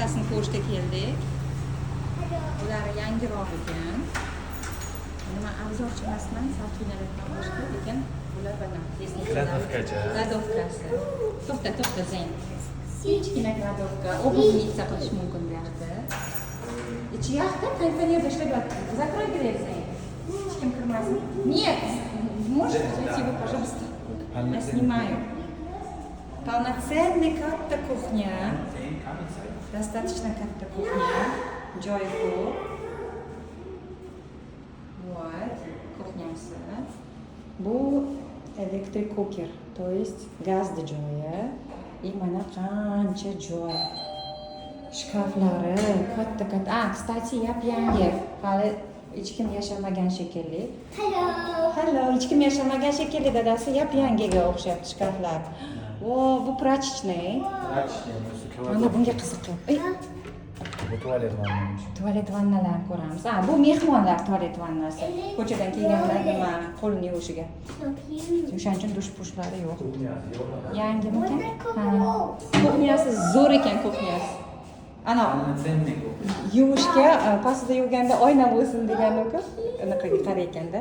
bittasini ko'rishga keldik. Ular yangiroq ekan. Nima arzonchi emasman, salkinalardan boshqa, lekin ular bana Kladovkasi. To'xta, Zayn. Kichkina kladovka, обувница qilish mumkin bu yoqda. Ichi yoqda kondisioner ishlab yotibdi. Закрой дверь, Zayn. Hech kim kirmasin. Нет. Можешь зайти вы, пожалуйста? Я снимаю. Полноценный katta кухня. Достаточно katta кухня. Joy ko'p. Вот, кухняsi. Bu elektrik kuker, то есть gazli joyi. И mana qancha joy. Shkaflari katta. Kстати, yangi. Hali hech kim yashamagan shekilli. Hello, hech kim yashamagan shekilli dadasi yangiga o'xshabdi shkaflar. O, bu prachniy. Mana bunga qiziqib. Bu tualet vannamiz. Tualet vannalarni ko'ramiz. Bu mehmonlar tualet vannasi. Ko'chadan kelganlar nima qo'lini yuvishiga. O'shaning uchun dush-pushlari yo'q. Yangimikan? Kuxnyasi zo'r ekan kuxnyasi. Ana yuvishga pastida yuvganda oyna bo'lsin degan-ku. Anaqaga qarayganda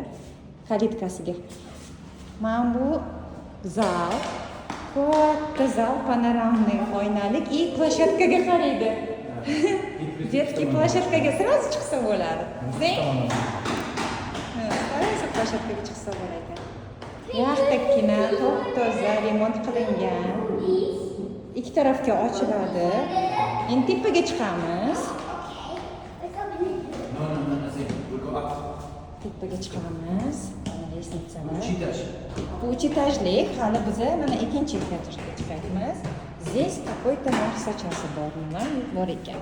kalitkasiga. Mana bu zal. Katta zal, panoramniy oynalik и площадкаga qaraydi. Детский площадкаga сразу chiqsa bo'ladi. Sразу площадкаga chiqsa bo'lar ekan. Yaxtakkina, top-toza remont qilingan. Ikki tarafga ochiladi. Endi tepaga chiqamiz. Tepaga chiqamiz. Mana lestnitsalar. Bu uchitajlik, hali biz mana ikkinchi etajga chiqamiz. Здесь какой-то narsachasi bor, nima bor ekan.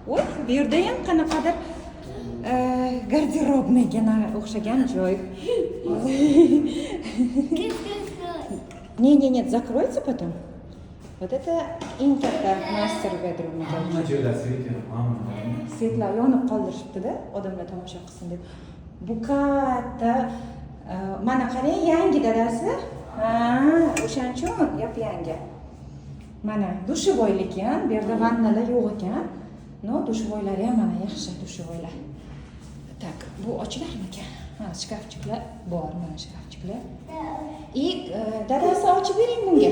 Voy, bu yerda ham qanaqadir garderobniga o'xshagan joy. Не, закроется потом. Вот это eng katta master bedroom ekan. Svetlar yonib qoldirishibdi-da, odamlar tomosha qilsin deb. Bu katta mana qarang, yangi dadasi. O'shaning uchun yangi. Mana dushevoylar ekan, bu yerda vannalar yo'q ekan. No, dushevoylari ham mana yaxshi dushevoylar. Tak, bu ochilarmikan? Ha, shkafchiklar bor, mana shkafchiklar. И dadasi ochib bering bunga.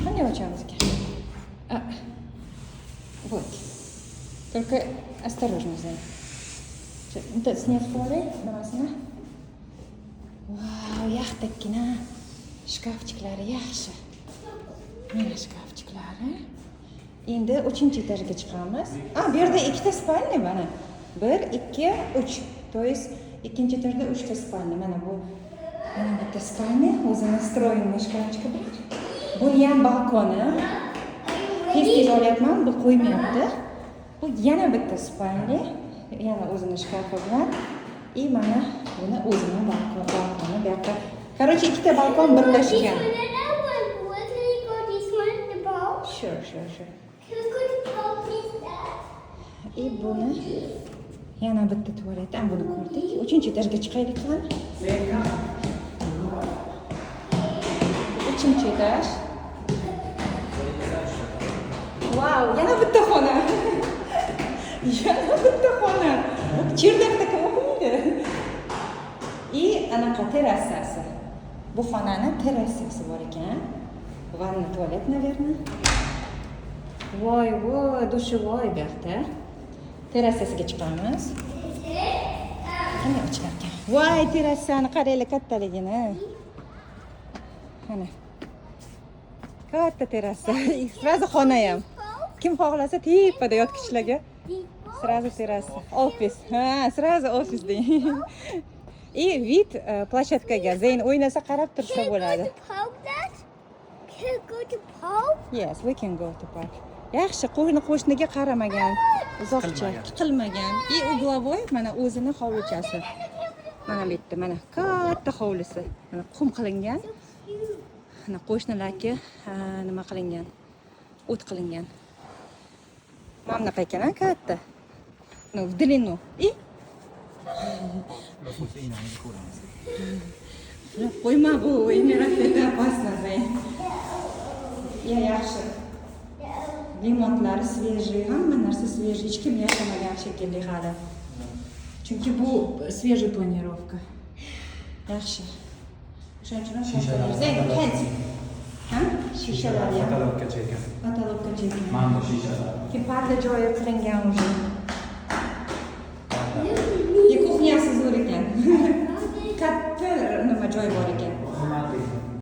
Qanday ochamiz ekan? Вот. Только осторожно, Zayn. Bitta снять qo'ying, nimasini? Vau, yaxtakkina shkafchiklari yaxshi. Mana shkafchiklari. Endi 3-etajga chiqamiz. Bu yerda ikkita spalni mana. 1, 2, 3. То есть ikkinchi etajda 3 ta spalni. Mana bu bitta spalni, o'zini stroyinli shkafchika bor. Buni ham balkoni. Tez olyapman, bu qo'ymayapti. Bu yana bitta spalni, yana o'zini shkafi bilan. И mana buni o'zini balkoni bu yerda. Короче, ikkita balkon birlashgan. Sure. И buni yana bitta tualet, buni ko'rdik. 3-etajga chiqaylik qani? 3-etaj. Vau, yana bitta xona. Bu cherdakda kim o'qiydi? И anaqa terrasasi. Bu xonani terrasasi bor ekan. Vanna, tualet, наверное. Voy, dushevoy bu yoqda. Terrasasiga chiqamiz. Qanday ochilar ekan? Voy, terrasani qaranglar kattaligini. Mana. Katta terrasa. Sразу xona ham. Kim xohlasa tepada yotqichlarga. Сразу terrasa. Ofis. Сразу ofis deng. И вид площадкаga Zayn o'ynasa qarab tursa bo'ladi. Yes, we can go to park. Yaxshi, qo'shniga qaramagan, uzoqcha, qilmagan. И угловой mana o'zini hovlichasi. Mana bu yerda mana katta hovlisi. Mana qum qilingan. Mana qo'shnilarga nima qilingan? O't qilingan. Mana bunaqa ekan, katta. No, в длину. И qo'yma bu, emirasida opasno Zayn. Yaxshi. Limonlari svejiy, hamma narsa svejiy. Hech kim yashamagan shekilli hali. Chunki bu svejiy planirovka. Yaxshi. O'shaning uchun Shishalar. Zayn, kent. Ha? Shishalar ham. Kataloggacha ekan. Kataloggacha ekan. Mango shishalar. Ki parda joyi qilingan уже. Kuxnyasi zo'r ekan. Katta nima joy bor ekan.